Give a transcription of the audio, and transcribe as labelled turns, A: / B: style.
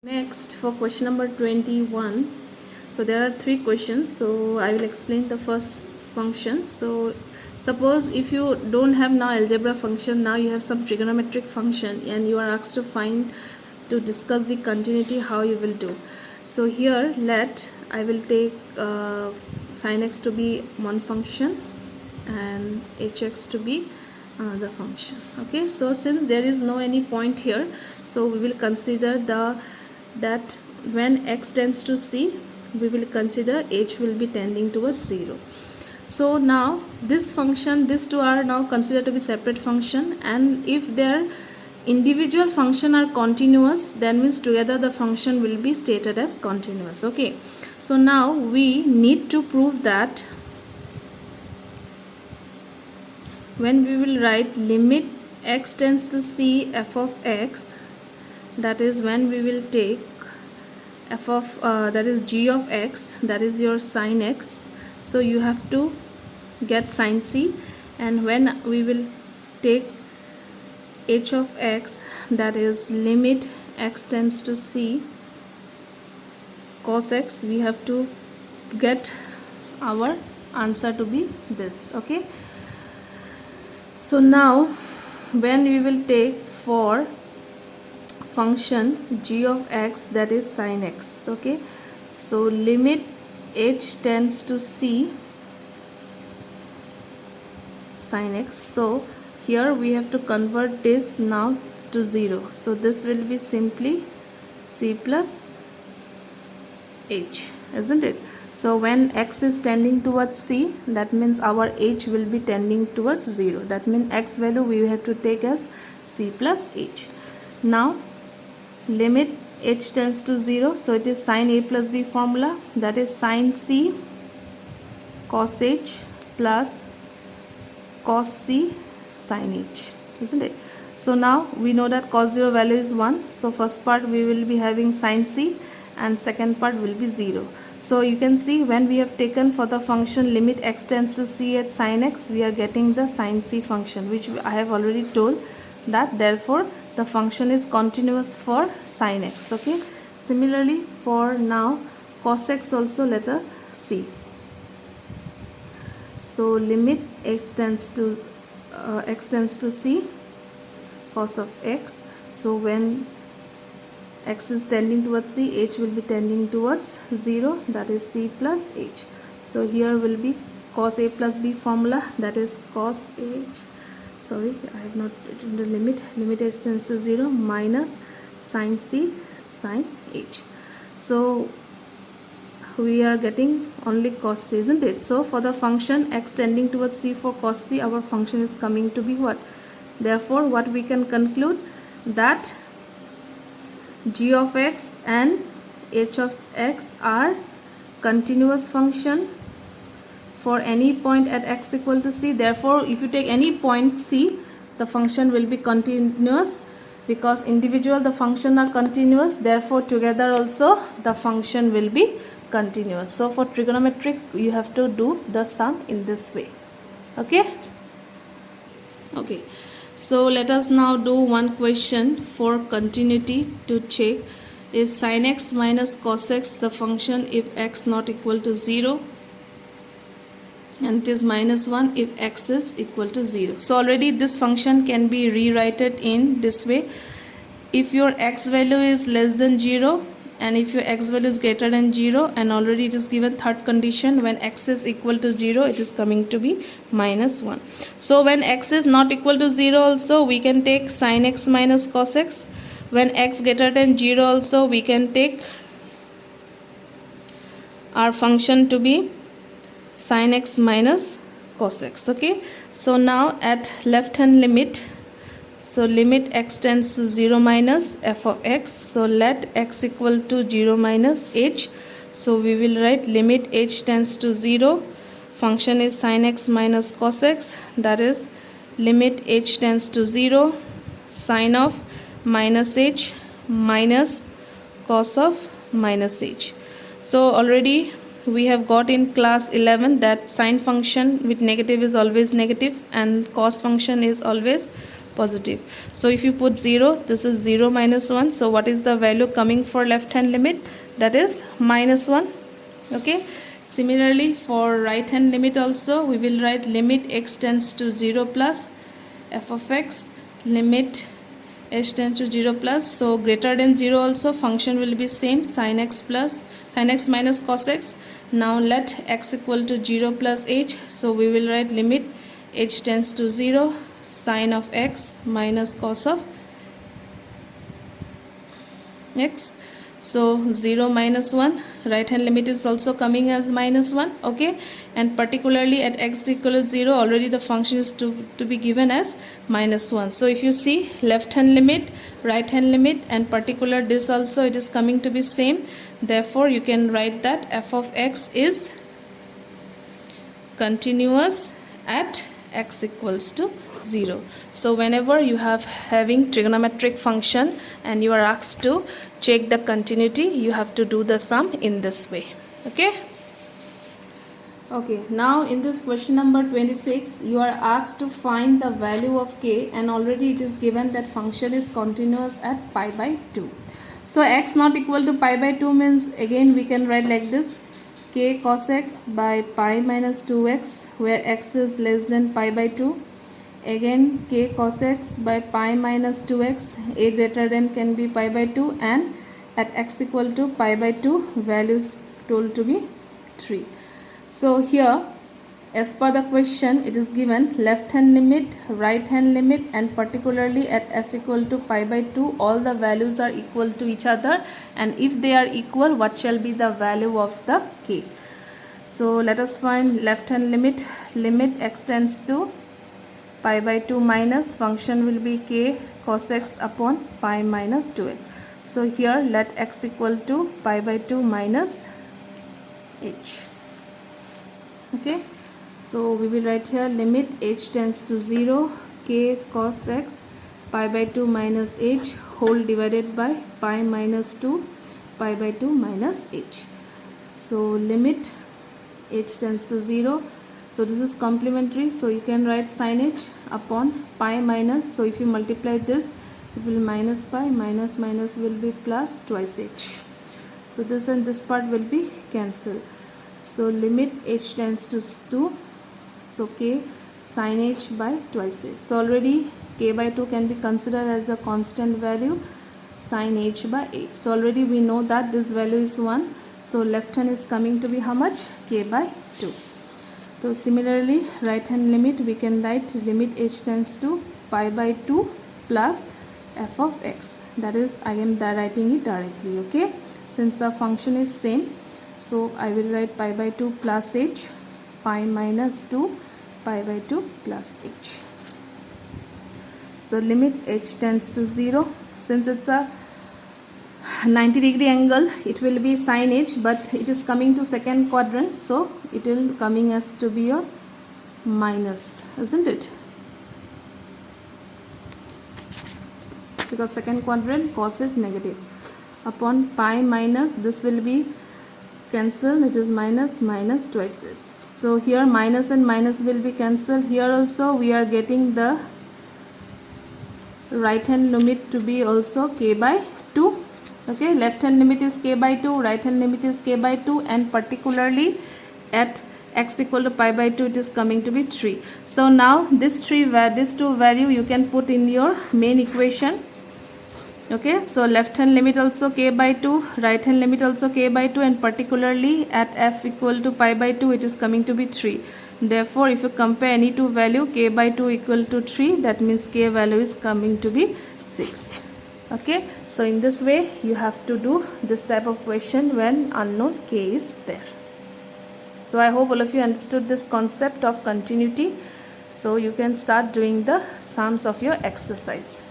A: Next, for question number 21, so there are three questions, so I will explain the first function. So suppose if you don't have now algebra function, now you have some trigonometric function and you are asked to discuss the continuity, how you will do. So here I will take sin x to be one function and hx to be another function. Okay, so since there is no any point here, so we will consider that when x tends to c, we will consider h will be tending towards 0. So now this function, these two are now considered to be separate function, and if their individual function are continuous, then means together the function will be stated as continuous. Okay, so now we need to prove that when we will write limit x tends to c f of x, that is when we will take f of that is g of x, that is your sin x, so you have to get sin c, and when we will take h of x, that is limit x tends to c cos x, we have to get our answer to be this. Okay, so now when we will take for function g of x, that is sin x. Okay, so limit h tends to c sin x, so here we have to convert this now to 0, so this will be simply c plus h, isn't it? So when x is tending towards c, that means our h will be tending towards 0, that means x value we have to take as c plus h. Now limit h tends to 0, so it is sin a plus b formula, that is sin c cos h plus cos c sin h, isn't it? So now we know that cos 0 value is 1, so first part we will be having sin c and second part will be 0. So you can see when we have taken for the function limit x tends to c at sin x, we are getting the sin c function, which I have already told that therefore the function is continuous for sin x. Okay, similarly for now cos x also let us see. So limit x tends to c cos of x, so when x is tending towards c, h will be tending towards 0, that is c plus h. So here will be cos a plus b formula, that is cos a, sorry I have not written the limit h tends to 0 minus sin c sin h. So we are getting only cos c, isn't it? So for the function x tending towards c for cos c, our function is coming to be what? Therefore what we can conclude, that g of x and h of x are continuous function for any point at x equal to c. Therefore if you take any point c, the function will be continuous, because individual the function are continuous, therefore together also the function will be continuous. So for trigonometric you have to do the sum in this way. Okay, so let us now do one question for continuity to check if sin x minus cos x the function if x not equal to 0, and it is minus 1 if x is equal to 0. So already this function can be rewritten in this way: if your x value is less than 0 and if your x value is greater than 0, and already it is given third condition, when x is equal to 0 it is coming to be minus 1. So when x is not equal to 0 also we can take sin x minus cos x, when x greater than 0 also we can take our function to be sin x minus cos x. Okay, so now at left hand limit, so limit x tends to 0 minus f of x, so let x equal to 0 minus h, so we will write limit h tends to 0, function is sin x minus cos x, that is limit h tends to 0 sin of minus h minus cos of minus h. So already we have got in class 11 that sine function with negative is always negative and cos function is always positive. So if you put 0, this is 0 minus 1. So what is the value coming for left hand limit? That is minus 1. Okay. Similarly, for right hand limit also, we will write limit x tends to 0 plus f of x, limit h tends to 0 plus, so greater than 0 also function will be same, sin x minus cos x. Now let x equal to 0 plus h, so we will write limit h tends to 0, sin of x minus cos of x. So 0 minus 1, right hand limit is also coming as minus 1. Okay, and particularly at x equal to 0, already the function is to be given as minus 1. So if you see left hand limit, right hand limit, and particular this also, it is coming to be same. Therefore you can write that f of x is continuous at x equals to 0. So whenever you have having trigonometric function and you are asked to check the continuity, you have to do the sum in this way. Okay. Okay, now in this question number 26, you are asked to find the value of k, and already it is given that function is continuous at pi by 2. So x not equal to pi by 2 means, again we can write like this, k cos x by pi minus 2x, where x is less than pi by 2. Again k cos x by pi minus 2x, a greater than can be pi by 2, and at x equal to pi by 2, value is told to be 3. So here, as per the question, it is given left hand limit, right hand limit, and particularly at f equal to pi by 2, all the values are equal to each other, and if they are equal, what shall be the value of the k? So let us find left hand limit. Limit x tends to pi by 2 minus, function will be k cos x upon pi minus 2x. So here let x equal to pi by 2 minus h. Okay, so we will write here limit h tends to 0, k cos x pi by 2 minus h whole divided by pi minus 2 pi by 2 minus h. So limit h tends to 0. So this is complementary, so you can write sin h upon pi minus, so if you multiply this, it will minus pi, minus minus will be plus twice h. So this and this part will be cancelled. So limit h tends to 2, so k sin h by twice h. So already k by 2 can be considered as a constant value, sin h by h. So already we know that this value is 1. So left hand is coming to be how much? K by 2. So similarly, right hand limit, we can write limit h tends to pi by 2 plus f of x. That is, I am writing it directly. Okay, since the function is same, so I will write pi by 2 plus h, pi minus 2 pi by 2 plus h. So limit h tends to 0. Since it's a 90-degree angle, it will be sin h, but it is coming to second quadrant, so it will coming as to be a minus, isn't it? Because second quadrant cos is negative. Upon pi minus, this will be cancelled, it is minus, minus twice this. So here minus and minus will be cancelled. Here also we are getting the right hand limit to be also k by 2. Okay, left hand limit is k by 2, right hand limit is k by 2, and particularly at x equal to pi by 2, it is coming to be 3. So now this two value you can put in your main equation. Okay, so left hand limit also k by 2, right hand limit also k by 2, and particularly at f equal to pi by 2, it is coming to be 3. Therefore, if you compare any two value, k by 2 equal to 3, that means k value is coming to be 6. Okay, so in this way you have to do this type of question when unknown k is there. So I hope all of you understood this concept of continuity. So you can start doing the sums of your exercise.